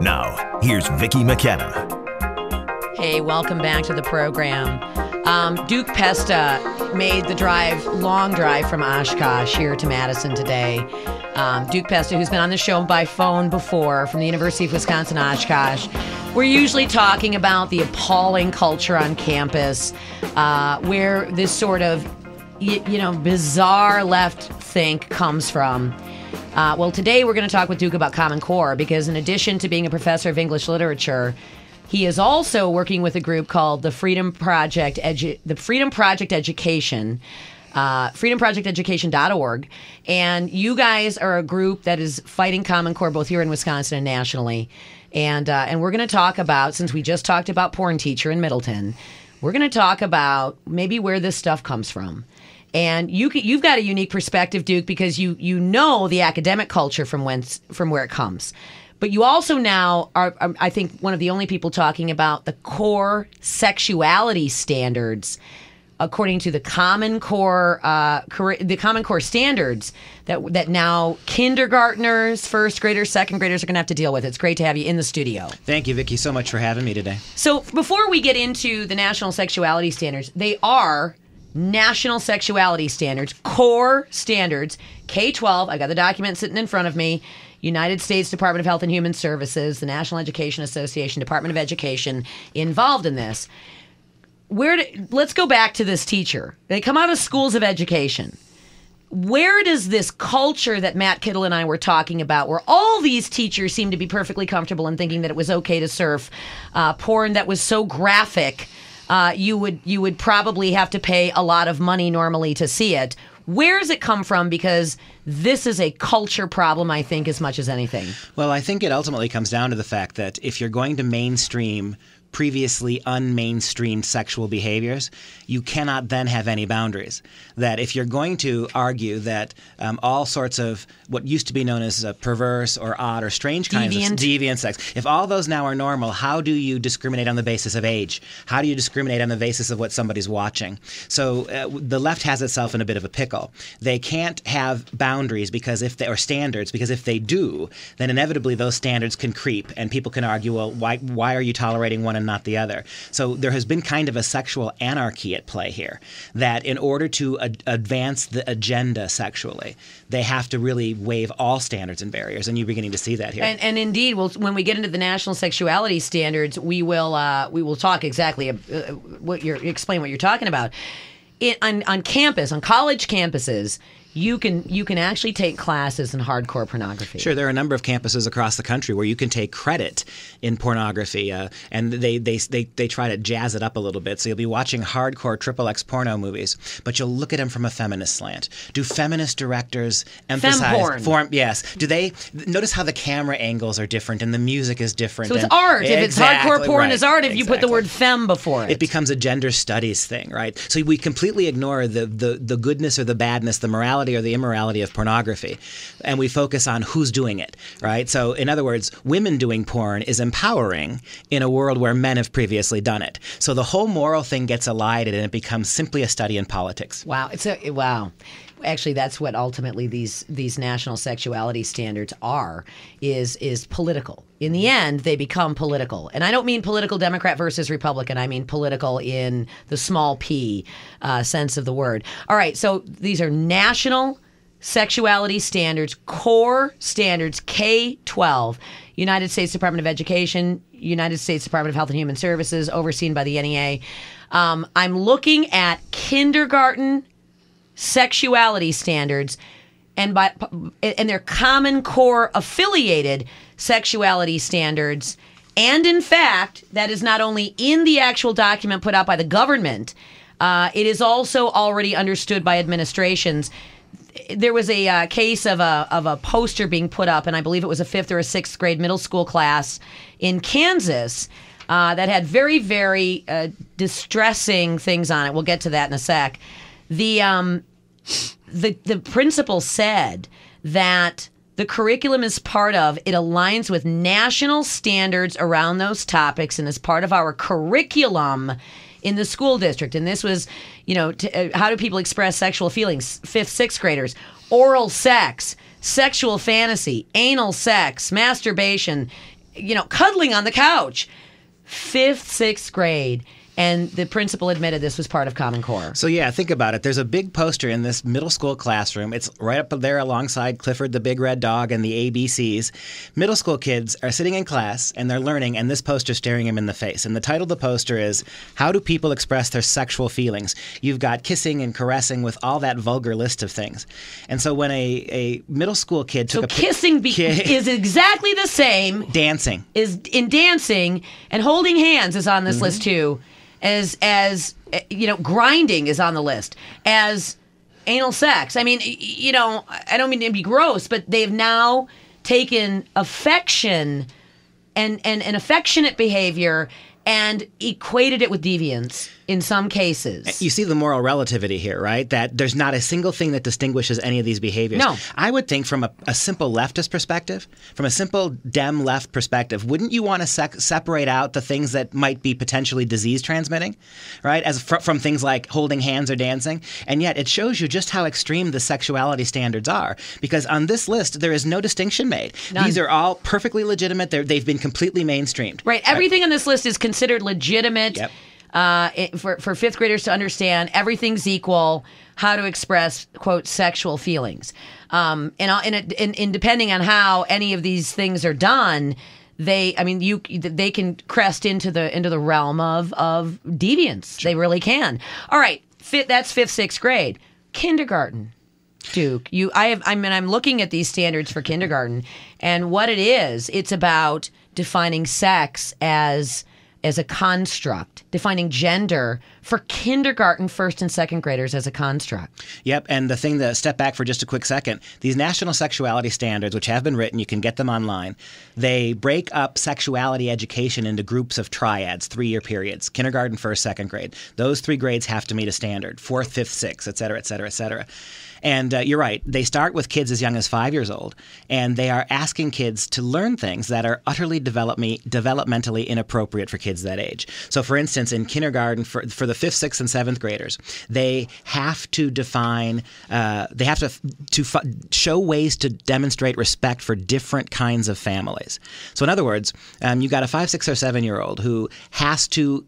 Now, here's Vicki McKenna. Hey, welcome back to the program. Duke Pesta made the long drive from Oshkosh here to Madison today. Duke Pesta, who's been on the show by phone before from the University of Wisconsin-Oshkosh. We're usually talking about the appalling culture on campus, where this sort of, bizarre left think comes from. Well, today we're going to talk with Duke about Common Core, because in addition to being a professor of English literature, he is also working with a group called the FreedomProject Education, FreedomProjectEducation.org. And you guys are a group that is fighting Common Core both here in Wisconsin and nationally. And we're going to talk about, since we just talked about porn teacher in Middleton, we're going to talk about maybe where this stuff comes from. And you've got a unique perspective, Duke, because you know the academic culture from where it comes. But you also now are, I think, one of the only people talking about the core sexuality standards, according to the Common Core standards that now kindergartners, first graders, second graders are going to have to deal with. It's great to have you in the studio. Thank you, Vicki, so much for having me today. So before we get into the national sexuality standards, they are national sexuality standards, core standards, K-12. I got the document sitting in front of me. United States Department of Health and Human Services, the National Education Association, Department of Education involved in this. Let's go back to this teacher. They come out of schools of education. Where does this culture that Matt Kittle and I were talking about, where all these teachers seem to be perfectly comfortable in thinking that it was okay to surf porn that was so graphic, you would probably have to pay a lot of money normally to see it. Where does it come from? Because this is a culture problem, I think, as much as anything. Well, I think it ultimately comes down to the fact that if you're going to mainstream previously unmainstreamed sexual behaviors, you cannot then have any boundaries. That if you're going to argue that all sorts of what used to be known as perverse or odd or strange kinds of deviant sex, if all those now are normal, how do you discriminate on the basis of age? How do you discriminate on the basis of what somebody's watching? So the left has itself in a bit of a pickle. They can't have boundaries or standards, because if they do, then inevitably those standards can creep, and people can argue, well, why are you tolerating one and not the other? So there has been kind of a sexual anarchy at play here, that in order to advance the agenda sexually, they have to really waive all standards and barriers, and you're beginning to see that here. And indeed, when we get into the national sexuality standards, we will talk exactly explain what you're talking about. On campus, on college campuses, you can actually take classes in hardcore pornography. Sure, there are a number of campuses across the country where you can take credit in pornography, and they try to jazz it up a little bit. So you'll be watching hardcore XXX porno movies, but you'll look at them from a feminist slant. Do feminist directors emphasize porn? Yes. Do they notice how the camera angles are different and the music is different? So it's art. If it's hardcore porn, is art. If you put the word femme before it, it becomes a gender studies thing, right? So we completely ignore the goodness or the badness, the morality or the immorality of pornography, and we focus on who's doing it, right? So in other words, women doing porn is empowering in a world where men have previously done it. So the whole moral thing gets elided, and it becomes simply a study in politics. Wow. Wow. Actually, that's what ultimately these national sexuality standards is political. In the end, they become political. And I don't mean political Democrat versus Republican. I mean political in the small p sense of the word. All right, so these are national sexuality standards, core standards, K-12, United States Department of Education, United States Department of Health and Human Services, overseen by the NEA. I'm looking at kindergarten sexuality standards, and their Common Core affiliated sexuality standards. And in fact, that is not only in the actual document put out by the government, it is also already understood by administrations. There was a case of a poster being put up, and I believe it was a 5th or a 6th grade middle school class in Kansas that had very, very distressing things on it. We'll get to that in a sec. The principal said that the curriculum is part of, it aligns with national standards around those topics and is part of our curriculum in the school district. And this was, how do people express sexual feelings? 5th, 6th graders. Oral sex, sexual fantasy, anal sex, masturbation, cuddling on the couch. 5th, 6th grade. And the principal admitted this was part of Common Core. So yeah, think about it. There's a big poster in this middle school classroom. It's right up there alongside Clifford the Big Red Dog and the ABCs. Middle school kids are sitting in class and they're learning, and this poster's staring them in the face. And the title of the poster is, How Do People Express Their Sexual Feelings? You've got kissing and caressing with all that vulgar list of things. And so when a middle school kid took kissing is exactly the same. Dancing. Is in dancing, and holding hands is on this list too. As grinding is on the list, as anal sex. I mean, I don't mean to be gross, but they've now taken affection and affectionate behavior and equated it with deviance in some cases. You see the moral relativity here, right? That there's not a single thing that distinguishes any of these behaviors. No. I would think from a simple leftist perspective, from a simple Dem left perspective, wouldn't you want to separate out the things that might be potentially disease transmitting, right? From things like holding hands or dancing? And yet it shows you just how extreme the sexuality standards are, because on this list there is no distinction made. None. These are all perfectly legitimate. They've been completely mainstreamed. Right. Everything on this list is considered legitimate. Yep. For 5th graders to understand everything's equal, how to express, quote, sexual feelings. And depending on how any of these things are done, they can crest into the realm of deviance. Sure. They really can. All right, that's 5th, 6th grade. Kindergarten. Duke, I'm looking at these standards for kindergarten, and what it's about defining sex as a construct, defining gender for kindergarten, 1st and 2nd graders as a construct. Yep, and the thing to step back for just a quick second, these national sexuality standards, which have been written, you can get them online, they break up sexuality education into groups of triads, 3-year periods, kindergarten, 1st, 2nd grade. Those 3 grades have to meet a standard, 4th, 5th, 6th, et cetera, et cetera, et cetera. And you're right. They start with kids as young as 5 years old, and they are asking kids to learn things that are utterly developmentally inappropriate for kids that age. So, for instance, in kindergarten, for the 5th, 6th, and 7th graders, they have to define, show ways to demonstrate respect for different kinds of families. So, in other words, you got a 5, 6, or 7-year-old who has to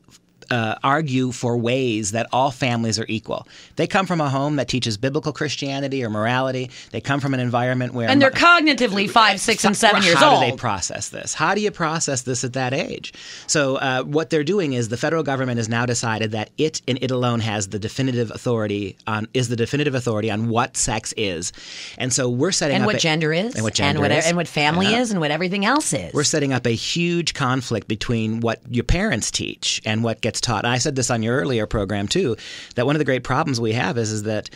argue for ways that all families are equal. They come from a home that teaches biblical Christianity or morality. They come from an environment where... And they're cognitively 5, 6, and 7 years old. How do they process this? How do you process this at that age? So what they're doing is the federal government has now decided that it and it alone has the definitive authority on what sex is. And so we're setting and up... what gender is. And what gender is. And what family is and what everything else is. We're setting up a huge conflict between what your parents teach and what gets taught. And I said this on your earlier program too, that one of the great problems we have is that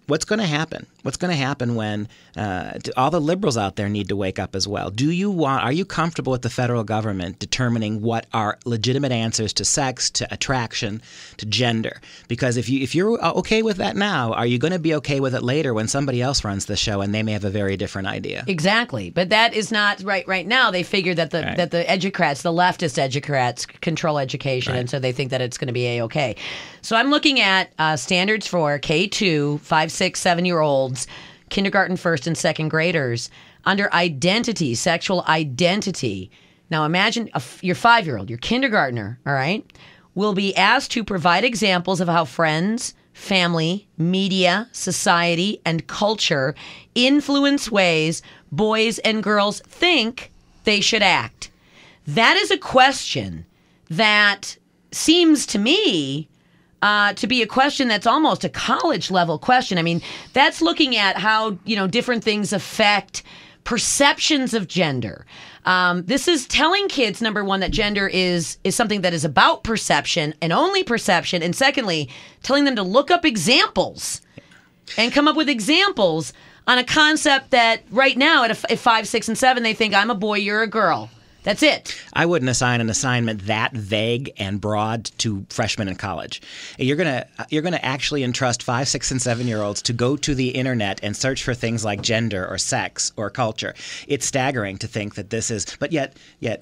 what's going to happen? What's going to happen when all the liberals out there need to wake up as well? Are you comfortable with the federal government determining what are legitimate answers to sex, to attraction, to gender? Because if you're okay with that now, are you going to be okay with it later when somebody else runs the show and they may have a very different idea? Exactly, but that is not right now. They figure that the educrats, the leftist educrats, control education, and so they think that it's going to be a-okay. So I'm looking at standards for K-2, 5, 6, 7-year-olds, kindergarten, 1st, and 2nd graders under identity, sexual identity. Now imagine your 5-year-old, your kindergartner, all right, will be asked to provide examples of how friends, family, media, society, and culture influence ways boys and girls think they should act. That is a question that seems to me to be a question that's almost a college level question. I mean, that's looking at how, different things affect perceptions of gender. This is telling kids, number one, that gender is something that is about perception and only perception. And secondly, telling them to look up examples and come up with examples on a concept that right now at 5, 6, and 7, they think I'm a boy, you're a girl. That's it. I wouldn't assign an assignment that vague and broad to freshmen in college. You're gonna actually entrust 5, 6, and 7-year-olds to go to the internet and search for things like gender or sex or culture. It's staggering to think that this is, but yet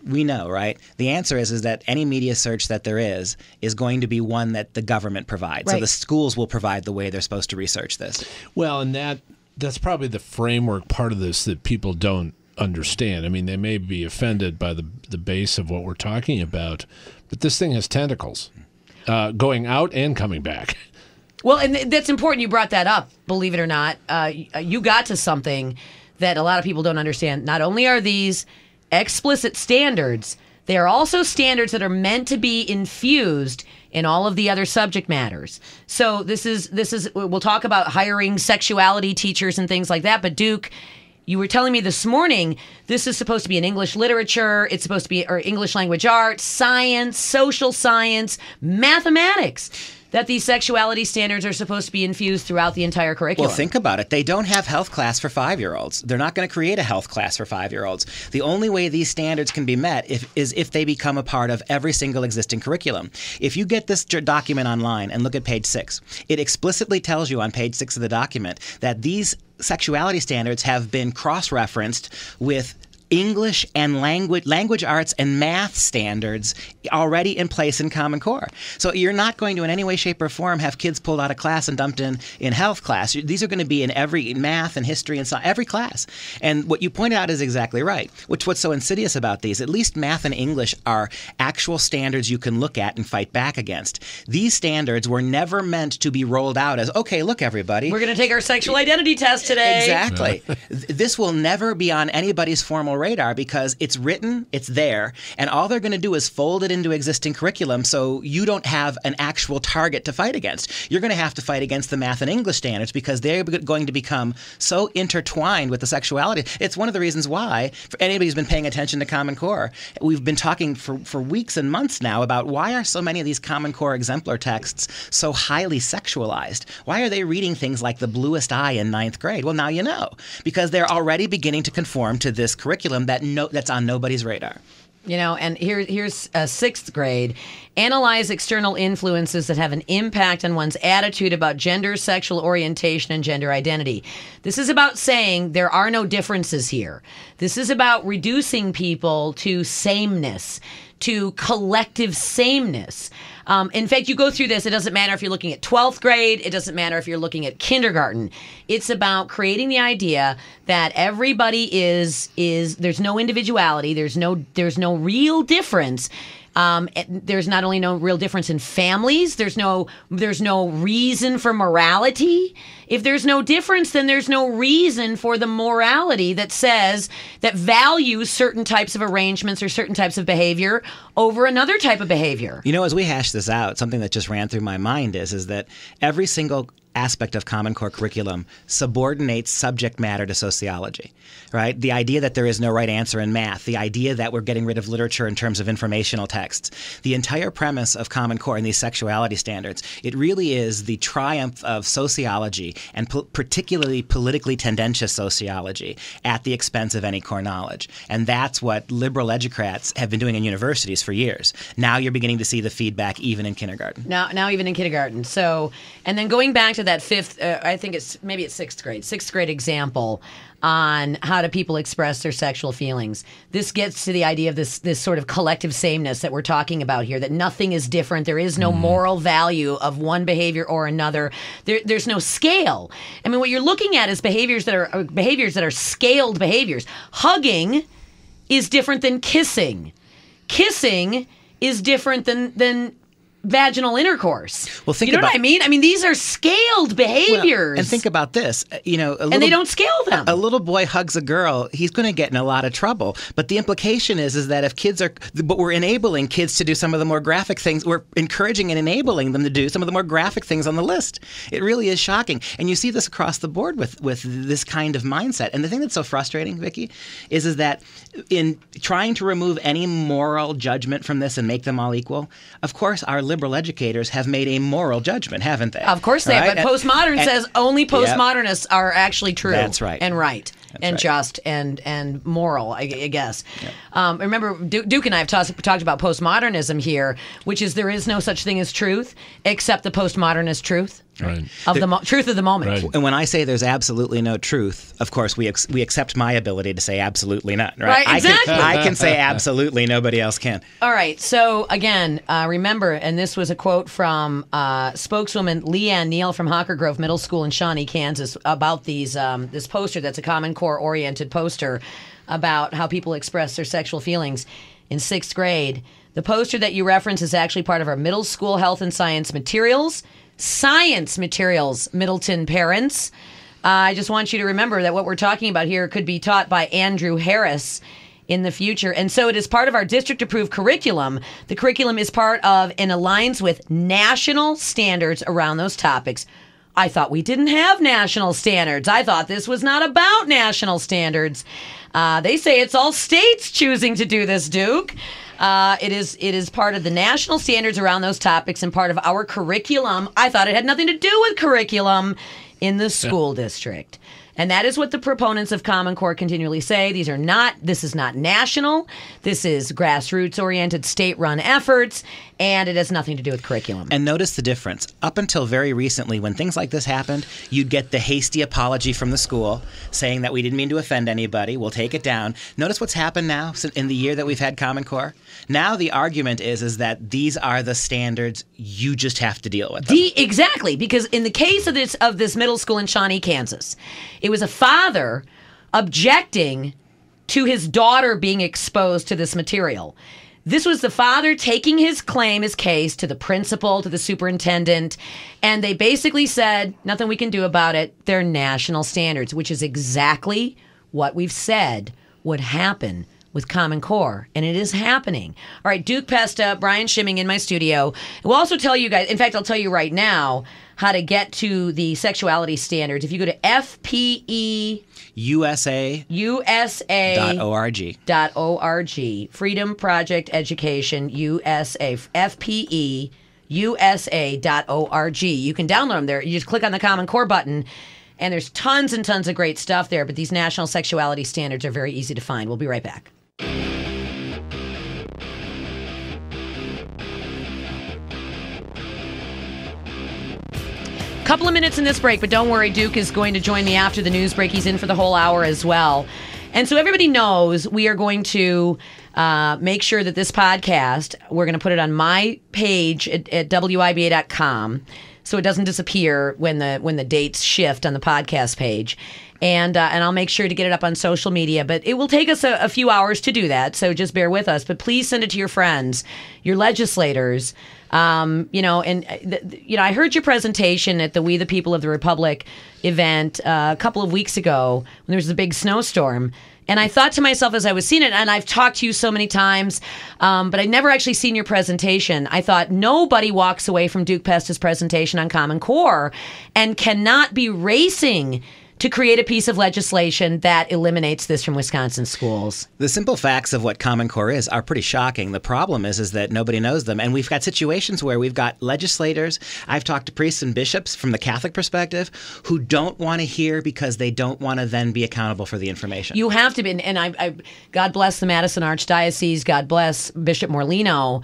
we know, right? The answer is that any media search that there is going to be one that the government provides. Right. So the schools will provide the way they're supposed to research this. Well, and that's probably the framework part of this that people don't understand. I mean, they may be offended by the base of what we're talking about, but this thing has tentacles going out and coming back. Well, and that's important you brought that up, believe it or not. You got to something that a lot of people don't understand. Not only are these explicit standards, they are also standards that are meant to be infused in all of the other subject matters. So this is we'll talk about hiring sexuality teachers and things like that, but Duke, you were telling me this morning, this is supposed to be in English literature, it's supposed to be or English language arts, science, social science, mathematics, that these sexuality standards are supposed to be infused throughout the entire curriculum. Well, think about it. They don't have health class for 5-year-olds. They're not going to create a health class for 5-year-olds. The only way these standards can be met is if they become a part of every single existing curriculum. If you get this document online and look at page 6, it explicitly tells you on page 6 of the document that these sexuality standards have been cross-referenced with English and language arts and math standards already in place in Common Core. So you're not going to in any way, shape, or form have kids pulled out of class and dumped in health class. These are going to be in every math and history and science, every class. And what you pointed out is exactly right. What's so insidious about these, at least math and English are actual standards you can look at and fight back against. These standards were never meant to be rolled out as, okay, look, everybody. We're going to take our sexual identity test today. Exactly. This will never be on anybody's formal radar because it's written, it's there, and all they're going to do is fold it into existing curriculum so you don't have an actual target to fight against. You're going to have to fight against the math and English standards because they're going to become so intertwined with the sexuality. It's one of the reasons why, for anybody who's been paying attention to Common Core, we've been talking for weeks and months now about why are so many of these Common Core exemplar texts so highly sexualized? Why are they reading things like The Bluest Eye in 9th grade? Well, now you know, because they're already beginning to conform to this curriculum that's on nobody's radar. You know, and here's 6th grade. Analyze external influences that have an impact on one's attitude about gender, sexual orientation, and gender identity. This is about saying there are no differences here. This is about reducing people to sameness, to collective sameness. In fact, you go through this, it doesn't matter if you're looking at 12th grade, it doesn't matter if you're looking at kindergarten. It's about creating the idea that everybody is there's no individuality, there's no real difference. There's not only no real difference in families, there's no reason for morality. If there's no difference, then there's no reason for the morality that values certain types of arrangements or certain types of behavior over another type of behavior. You know, as we hash this out, something that just ran through my mind is that every single aspect of Common Core curriculum subordinates subject matter to sociology, right? The idea that there is no right answer in math, the idea that we're getting rid of literature in terms of informational texts, the entire premise of Common Core and these sexuality standards, it really is the triumph of sociology and particularly politically tendentious sociology at the expense of any core knowledge. And that's what liberal educrats have been doing in universities for years. Now you're beginning to see the feedback even in kindergarten. Now even in kindergarten. So, and then going back to that 6th grade example on how do people express their sexual feelings. This gets to the idea of this sort of collective sameness that we're talking about here, that nothing is different. There is no moral value of one behavior or another. There's no scale. I mean, what you're looking at is behaviors that are scaled behaviors. Hugging is different than kissing. Kissing is different than vaginal intercourse. Well, you know what I mean? I mean, these are scaled behaviors. Well, and think about this. And they don't scale them. A little boy hugs a girl, he's going to get in a lot of trouble. But the implication is that if kids but we're enabling kids to do some of the more graphic things. We're encouraging and enabling them to do some of the more graphic things on the list. It really is shocking. And you see this across the board with this kind of mindset. And the thing that's so frustrating, Vicki, is that in trying to remove any moral judgment from this and make them all equal, of course, our liberal educators have made a moral judgment, haven't they? Of course they have, but postmodern says only postmodernists are actually true. That's right. And right. That's and right. Just and moral, I guess. Yep. Remember, Duke and I have talked about postmodernism here, which is there is no such thing as truth except the postmodernist truth. Right. Of the truth of the moment. Right. And when I say there's absolutely no truth, of course, we accept my ability to say absolutely not. Right? Exactly. I can say absolutely, nobody else can. All right. So, again, remember, and this was a quote from spokeswoman Leanne Neal from Hawker Grove Middle School in Shawnee, Kansas, about this poster that's a Common Core-oriented poster. about how people express their sexual feelings in 6th grade. The poster that you reference is actually part of our middle school health and science materials. Science materials, Middleton parents. I just want you to remember that what we're talking about here could be taught by Andrew Harris in the future. And so it is part of our district-approved curriculum. The curriculum is part of and aligns with national standards around those topics. I thought we didn't have national standards. I thought this was not about national standards. They say it's all states choosing to do this, Duke. It is part of the national standards around those topics and part of our curriculum. I thought it had nothing to do with curriculum in the school district. And that is what the proponents of Common Core continually say. This is not national. This is grassroots-oriented, state-run efforts, and it has nothing to do with curriculum. And notice the difference. Up until very recently, when things like this happened, you'd get the hasty apology from the school saying that we didn't mean to offend anybody. We'll take it down. Notice what's happened now in the year that we've had Common Core. Now the argument is that these are the standards. You just have to deal with them. Exactly, because in the case of this middle school in Shawnee, Kansas, it was a father objecting to his daughter being exposed to this material. This was the father taking his case to the principal, to the superintendent, and they basically said, nothing we can do about it. They're national standards, which is exactly what we've said would happen with Common Core, and it is happening. All right, Duke Pesta, Brian Schimming in my studio. We'll also tell you guys, in fact, I'll tell you right now how to get to the sexuality standards. If you go to FPEUSA.org. Freedom Project Education USA, FPEUSA.org. You can download them there. You just click on the Common Core button, and there's tons and tons of great stuff there, but these national sexuality standards are very easy to find. We'll be right back. Couple of minutes in this break, but don't worry, Duke is going to join me after the news break. He's in for the whole hour as well. And so everybody knows we are going to make sure that this podcast, we're going to put it on my page at WIBA.com so it doesn't disappear when the dates shift on the podcast page. And I'll make sure to get it up on social media. But it will take us a few hours to do that, so just bear with us. But please send it to your friends, your legislators. I heard your presentation at the We the People of the Republic event a couple of weeks ago when there was a big snowstorm. And I thought to myself as I was seeing it, and I've talked to you so many times, but I'd never actually seen your presentation. I thought nobody walks away from Duke Pesta's presentation on Common Core and cannot be racing to create a piece of legislation that eliminates this from Wisconsin schools. The simple facts of what Common Core is are pretty shocking. The problem is that nobody knows them. And we've got situations where we've got legislators. I've talked to priests and bishops from the Catholic perspective who don't want to hear because they don't want to then be accountable for the information. You have to be. And I God bless the Madison Archdiocese. God bless Bishop Morlino,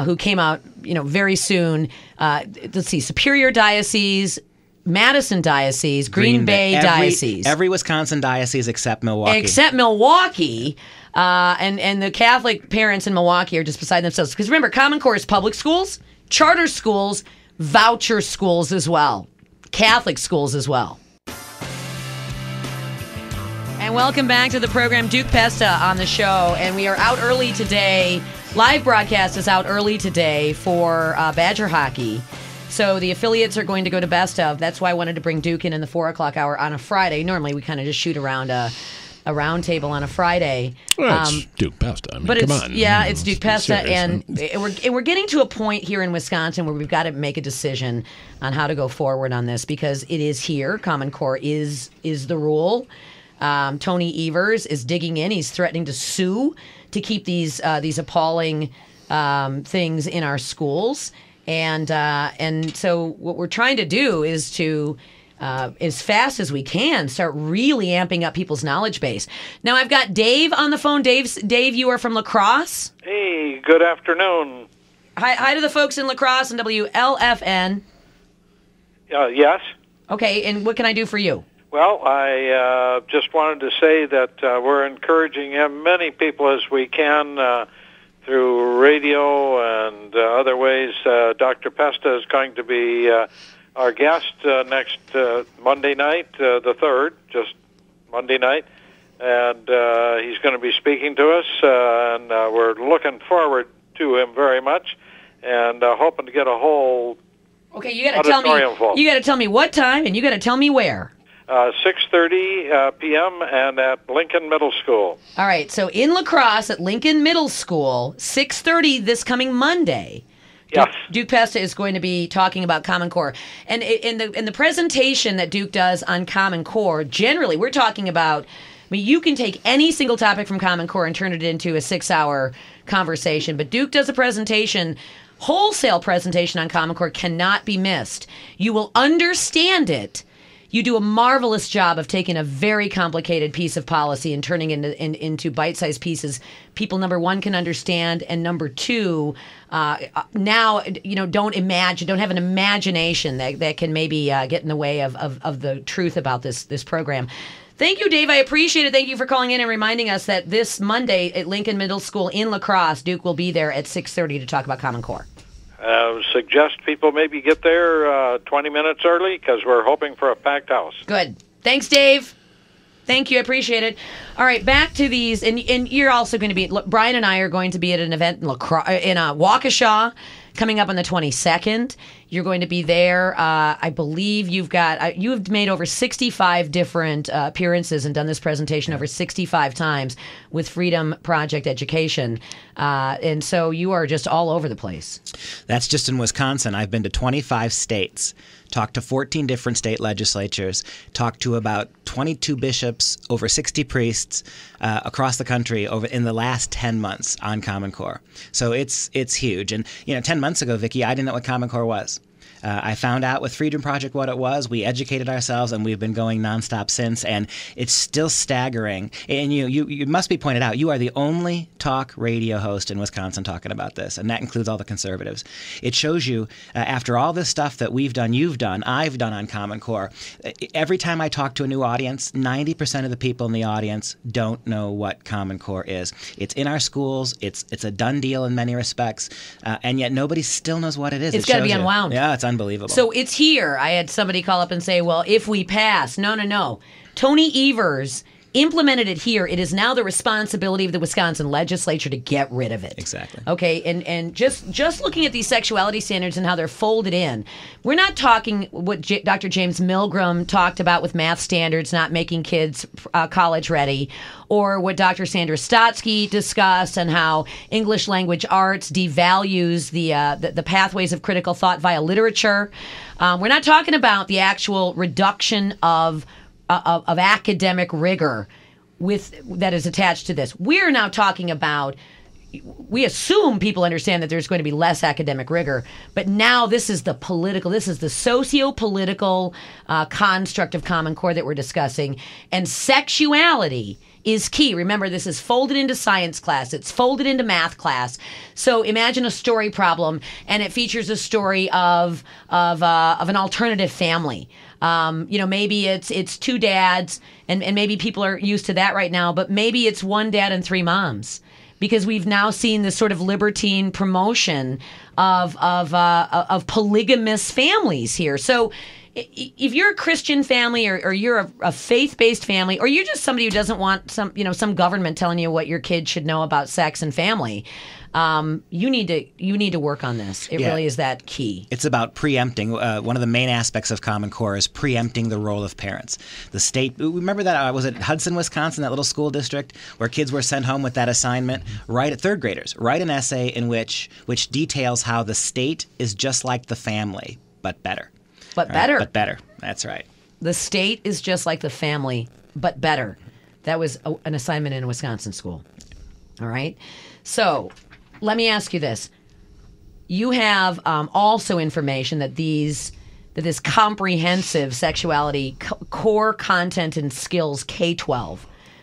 who came out, very soon. Let's see, Superior Diocese, Madison Diocese, Green Bay Diocese. Every Wisconsin diocese except Milwaukee. And the Catholic parents in Milwaukee are just beside themselves. Because remember, Common Core is public schools, charter schools, voucher schools as well, Catholic schools as well. And welcome back to the program. Duke Pesta on the show. And we are out early today. Live broadcast is out early today for Badger hockey. So the affiliates are going to go to Best Of. That's why I wanted to bring Duke in the 4 o'clock hour on a Friday. Normally we kind of just shoot around a round table on a Friday. Well, it's Duke Pesta. I mean, come on. Yeah, it's Duke Pesta. And we're getting to a point here in Wisconsin where we've got to make a decision on how to go forward on this because it is here. Common Core is the rule. Tony Evers is digging in. He's threatening to sue to keep these appalling things in our schools. And so what we're trying to do is to, as fast as we can, start really amping up people's knowledge base. Now, I've got Dave on the phone. Dave, you are from La Crosse. Hey, good afternoon. Hi to the folks in La Crosse and WLFN. Yes. Okay, and what can I do for you? Well, I just wanted to say that we're encouraging as many people as we can through radio and other ways. Dr. Pesta is going to be our guest next Monday night, the 3rd, just Monday night, and he's going to be speaking to us, and we're looking forward to him very much, and hoping to get a whole Okay, you got to tell me. full. You got to tell me what time, and you got to tell me where. 6:30 p.m. and at Lincoln Middle School. All right, so in La Crosse at Lincoln Middle School, 6:30 this coming Monday. Yes. Duke Pesta is going to be talking about Common Core. And in the presentation that Duke does on Common Core, generally we're talking about, I mean, you can take any single topic from Common Core and turn it into a 6-hour conversation, but Duke does a presentation, wholesale presentation on Common Core, cannot be missed. You will understand it. You do a marvelous job of taking a very complicated piece of policy and turning it into bite-sized pieces people, number one, can understand, and number two, now, don't have an imagination that can maybe get in the way of the truth about this program. Thank you, Dave. I appreciate it. Thank you for calling in and reminding us that this Monday at Lincoln Middle School in La Crosse, Duke will be there at 6:30 to talk about Common Core. Suggest people maybe get there 20 minutes early because we're hoping for a packed house. Good. Thanks, Dave. Thank you. I appreciate it. All right, back to these. And you're also going to be, Brian and I are going to be at an event in Waukesha coming up on the 22nd. You're going to be there. I believe you've made over 65 different appearances and done this presentation over 65 times with Freedom Project Education. And so you are just all over the place. That's just in Wisconsin. I've been to 25 states, talked to 14 different state legislatures, talked to about 22 bishops, over 60 priests across the country in the last 10 months on Common Core. So it's huge. And 10 months ago, Vicki, I didn't know what Common Core was. I found out with Freedom Project what it was. We educated ourselves, and we've been going nonstop since. And it's still staggering. And you must be pointed out, you are the only talk radio host in Wisconsin talking about this, and that includes all the conservatives. It shows you, after all this stuff that we've done, you've done, I've done on Common Core, every time I talk to a new audience, 90% of the people in the audience don't know what Common Core is. It's in our schools. It's a done deal in many respects, and yet nobody still knows what it is. It's got to be unwound. Yeah, it's unbelievable. So it's here. I had somebody call up and say, well, if we pass. No. Tony Evers implemented it here. It is now the responsibility of the Wisconsin legislature to get rid of it. Exactly. Okay, and just looking at these sexuality standards and how they're folded in, we're not talking what Dr. James Milgram talked about with math standards not making kids college ready, or what Dr. Sandra Stotsky discussed and how English language arts devalues the pathways of critical thought via literature. We're not talking about the actual reduction of academic rigor that is attached to this. We're now talking about, we assume people understand that there's going to be less academic rigor, but now this is the socio-political construct of Common Core that we're discussing, and sexuality is key. Remember, this is folded into science class. It's folded into math class. So imagine a story problem, and it features a story of an alternative family. Maybe it's two dads, and maybe people are used to that right now, but maybe it's one dad and three moms, because we've now seen this sort of libertine promotion of polygamous families here. So if you're a Christian family, or you're a faith-based family, or you're just somebody who doesn't want some government telling you what your kid should know about sex and family, you need to work on this. It really is that key. It's about preempting. One of the main aspects of Common Core is preempting the role of parents. The state, remember that, was it Hudson, Wisconsin, that little school district where kids were sent home with that assignment? Third graders write an essay in which details how the state is just like the family, but better. But better. But better. That's right. The state is just like the family, but better. That was an assignment in a Wisconsin school. All right? So let me ask you this. You have also information that this comprehensive sexuality core content and skills K-12.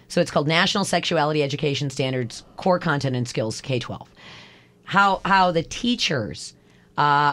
So it's called National Sexuality Education Standards Core Content and Skills K-12. How the teachers...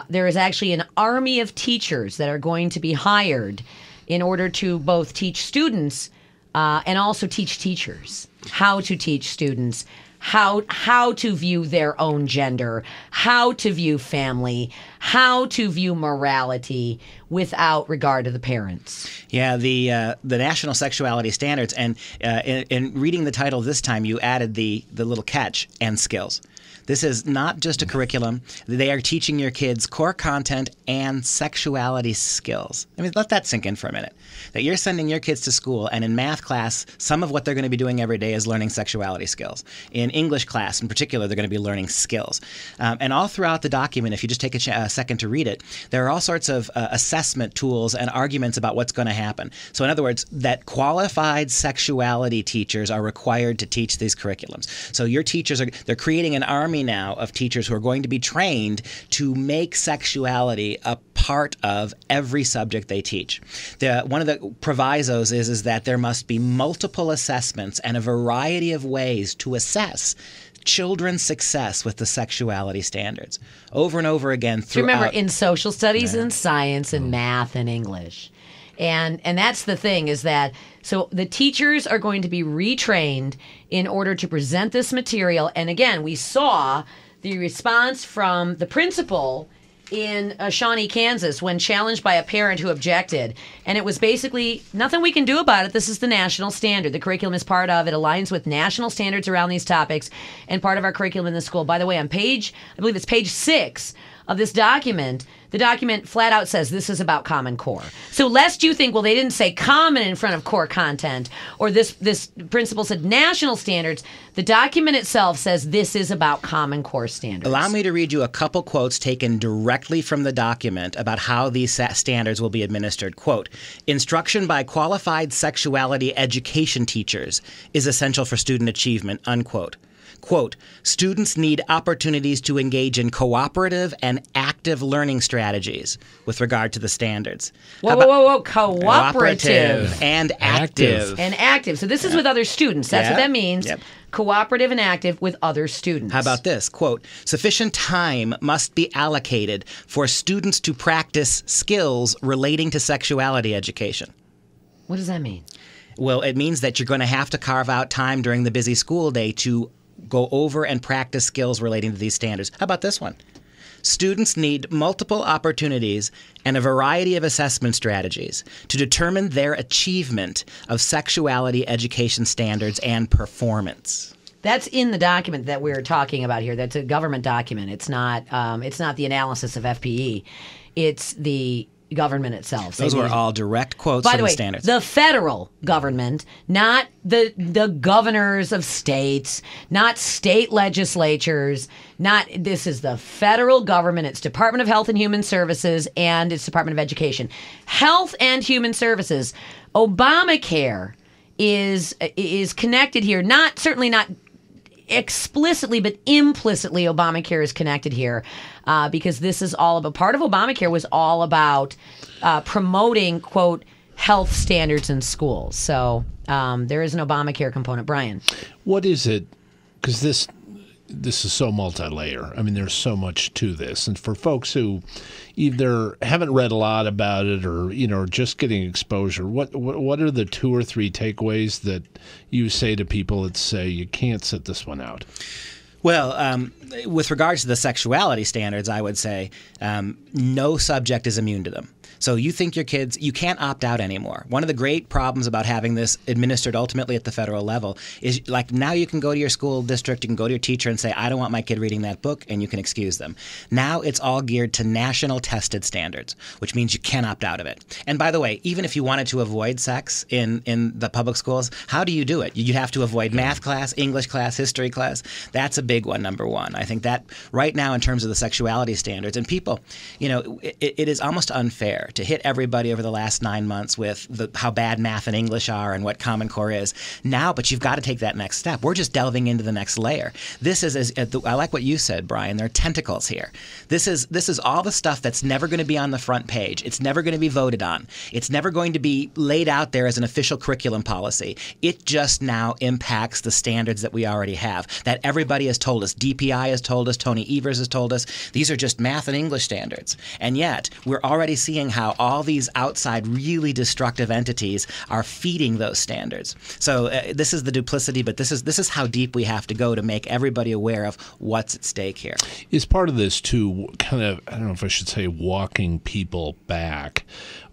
there is actually an army of teachers that are going to be hired in order to both teach students and also teach teachers how to teach students how to view their own gender, how to view family, how to view morality without regard to the parents. Yeah, the National Sexuality Standards, and in reading the title this time, you added the little catch, and skills. This is not just a curriculum. They are teaching your kids core content and sexuality skills. I mean, let that sink in for a minute. That you're sending your kids to school, and in math class, some of what they're going to be doing every day is learning sexuality skills. In English class, in particular, they're going to be learning skills. And all throughout the document, if you just take a second to read it, there are all sorts of assessment tools and arguments about what's going to happen. So in other words, that qualified sexuality teachers are required to teach these curriculums. So your teachers they're creating an army now of teachers who are going to be trained to make sexuality a part of every subject they teach. One of the provisos is that there must be multiple assessments and a variety of ways to assess children's success with the sexuality standards over and over again throughout. Remember, in social studies and science and math and English. And that's the thing, is that so the teachers are going to be retrained in order to present this material. And again, we saw the response from the principal in Shawnee, Kansas, when challenged by a parent who objected. And it was basically nothing we can do about it. This is the national standard. The curriculum is part of it, aligns with national standards around these topics, and part of our curriculum in the school. By the way, on I believe it's page 6 of this document, the document flat out says this is about Common Core. So lest you think, well, they didn't say common in front of core content, or this principal said national standards, the document itself says this is about Common Core standards. Allow me to read you a couple quotes taken directly from the document about how these standards will be administered. Quote, "Instruction by qualified sexuality education teachers is essential for student achievement," unquote. Quote, "Students need opportunities to engage in cooperative and active learning strategies with regard to the standards." Whoa. Cooperative. And active. And active. So this is with other students. That's what that means. Yep. Cooperative and active with other students. How about this? Quote, "Sufficient time must be allocated for students to practice skills relating to sexuality education." What does that mean? Well, it means that you're going to have to carve out time during the busy school day to go over and practice skills relating to these standards. How about this one? "Students need multiple opportunities and a variety of assessment strategies to determine their achievement of sexuality education standards and performance." That's in the document that we're talking about here. That's a government document. It's not the analysis of FPE. It's the government itself. Those were all direct quotes from the way, standards. The federal government, not the governors of states, not state legislatures, this is the federal government. It's Department of Health and Human Services, and it's Department of Education. Health and Human Services. Obamacare is connected here. Certainly not explicitly, but implicitly, Obamacare is connected here because this is all about, part of Obamacare was all about promoting, quote, health standards in schools. So there is an Obamacare component. Brian. What is it? Because this is so multi-layer. I mean, there's so much to this. And for folks who either haven't read a lot about it or, just getting exposure, what are the 2 or 3 takeaways that you say to people that say you can't sit this one out? Well, with regards to the sexuality standards, I would say no subject is immune to them. So you think your kids, you can't opt out anymore. One of the great problems about having this administered ultimately at the federal level is, like, now you can go to your school district, you can go to your teacher and say, I don't want my kid reading that book, and you can excuse them. Now it's all geared to national tested standards, which means you can't opt out of it. And by the way, even if you wanted to avoid sex in the public schools, how do you do it? You'd have to avoid math class, English class, history class. That's a big one, number one. I think that right now in terms of the sexuality standards, and people, it is almost unfair to hit everybody over the last 9 months with how bad math and English are and what Common Core is. Now, but you've got to take that next step. We're just delving into the next layer. This is, I like what you said, Brian, there are tentacles here. This is all the stuff that's never going to be on the front page. It's never going to be voted on. It's never going to be laid out there as an official curriculum policy. It just now impacts the standards that we already have, that everybody has told us. DPI has told us, Tony Evers has told us, these are just math and English standards. And yet, we're already seeing how all these outside really destructive entities are feeding those standards. So this is the duplicity, but this is how deep we have to go to make everybody aware of what's at stake here. Is part of this too kind of, I don't know if I should say walking people back,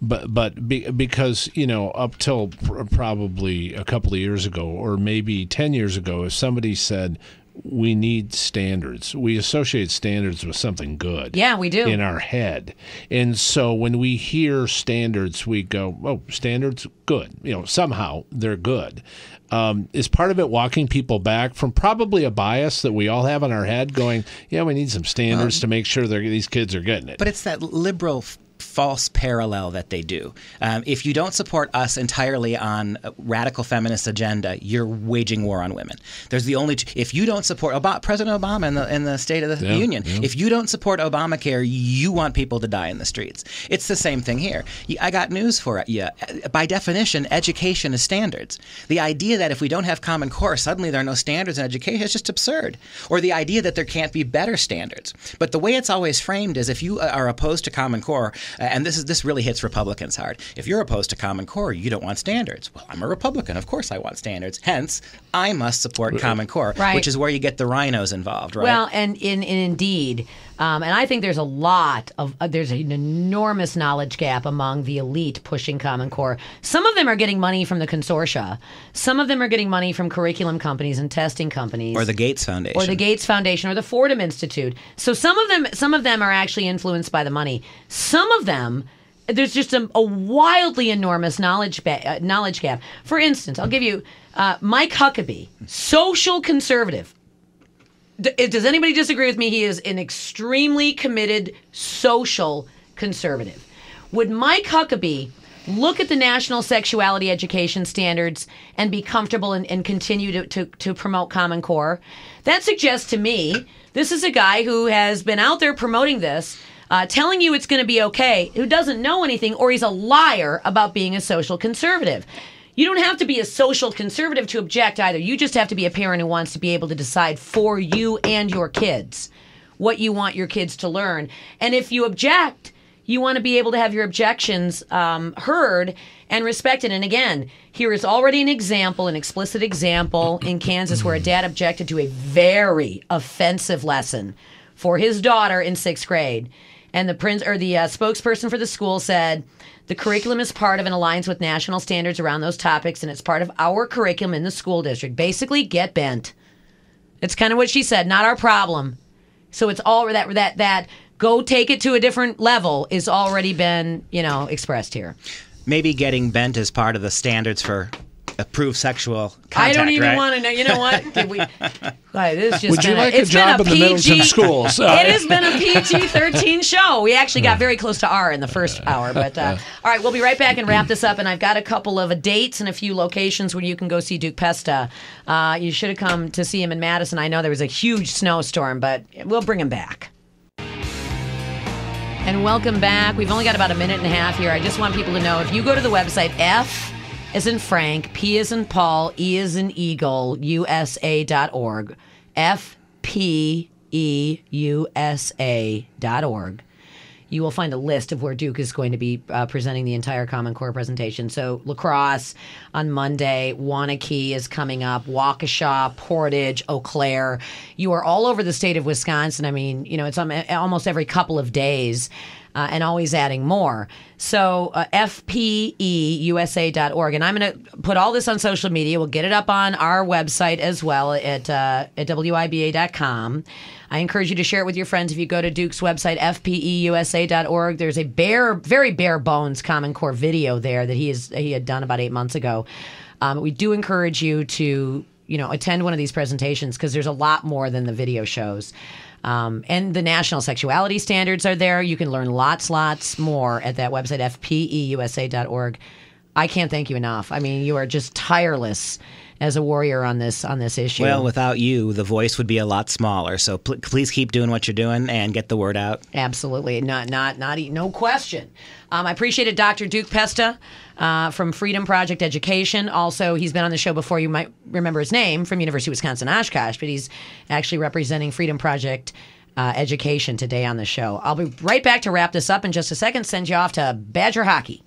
because, you know, up till probably a couple of years ago or maybe 10 years ago, if somebody said, we need standards, we associate standards with something good. Yeah, we do. In our head. And so when we hear standards, we go, oh, standards, good. You know, somehow they're good. Is part of it walking people back from probably a bias that we all have in our head going, yeah, we need some standards to make sure these kids are getting it. But it's that liberal false parallel that they do. If you don't support us entirely on a radical feminist agenda, you're waging war on women. There's the only if you don't support President Obama in the State of the Union, if you don't support Obamacare, you want people to die in the streets. It's the same thing here. I got news for you. By definition, education is standards. The idea that if we don't have Common Core, suddenly there are no standards in education is just absurd. Or the idea that there can't be better standards. But the way it's always framed is if you are opposed to Common Core, and this really hits Republicans hard. If you're opposed to Common Core, you don't want standards. Well, I'm a Republican. Of course I want standards. Hence, I must support Common Core, which is where you get the rhinos involved, right? Well, and indeed, and I think there's there's an enormous knowledge gap among the elite pushing Common Core. Some of them are getting money from the consortia. Some of them are getting money from curriculum companies and testing companies. Or the Gates Foundation. Or the Gates Foundation or the Fordham Institute. So some of them are actually influenced by the money. Some of them, there's just a wildly enormous knowledge gap. For instance, I'll give you Mike Huckabee, social conservative. Does anybody disagree with me? He is an extremely committed social conservative. Would Mike Huckabee look at the national sexuality education standards and be comfortable and continue to promote Common Core? That suggests to me this is a guy who has been out there promoting this, telling you it's going to be okay, who doesn't know anything, or he's a liar about being a social conservative. You don't have to be a social conservative to object either. You just have to be a parent who wants to be able to decide for you and your kids what you want your kids to learn. And if you object, you want to be able to have your objections heard and respected. And again, here is already an explicit example in Kansas where a dad objected to a very offensive lesson for his daughter in 6th grade. And the spokesperson for the school said, the curriculum is part of an alliance with national standards around those topics, and it's part of our curriculum in the school district. Basically, get bent. It's kind of what she said, not our problem. So it's all that go take it to a different level is already been, expressed here. Maybe getting bent is part of the standards for approved sexual contact, I don't even right? want to know. You know what? Would you like a job in the Middleton schools? It has been a PG-13 show. We actually got very close to R in the first hour. But all right, we'll be right back and wrap this up. And I've got a couple of dates and a few locations where you can go see Duke Pesta. You should have come to see him in Madison. I know there was a huge snowstorm, but we'll bring him back. And welcome back. We've only got about a minute and a half here. I just want people to know, if you go to the website, F as in Frank, P as in Paul, E as in Eagle, USA.org, FPEUSA.org. You will find a list of where Duke is going to be presenting the entire Common Core presentation. So La Crosse on Monday, Waunakee is coming up, Waukesha, Portage, Eau Claire. You are all over the state of Wisconsin. I mean, it's almost every couple of days. And always adding more. So FPEUSA.org. And I'm going to put all this on social media. We'll get it up on our website as well at WIBA.com. I encourage you to share it with your friends. If you go to Duke's website, FPEUSA.org, there's a very bare bones Common Core video there that he had done about 8 months ago. We do encourage you to attend one of these presentations because there's a lot more than the video shows. And the national sexuality standards are there. You can learn lots more at that website, FPEUSA.org. I can't thank you enough. I mean, you are just tireless as a warrior on this issue. Well, without you, the voice would be a lot smaller. So please keep doing what you're doing and get the word out. Absolutely, no question. I appreciate it, Dr. Duke Pesta from FreedomProject Education. Also, he's been on the show before. You might remember his name from University of Wisconsin Oshkosh, but he's actually representing Freedom Project education today on the show. I'll be right back to wrap this up in just a second. Send you off to Badger Hockey.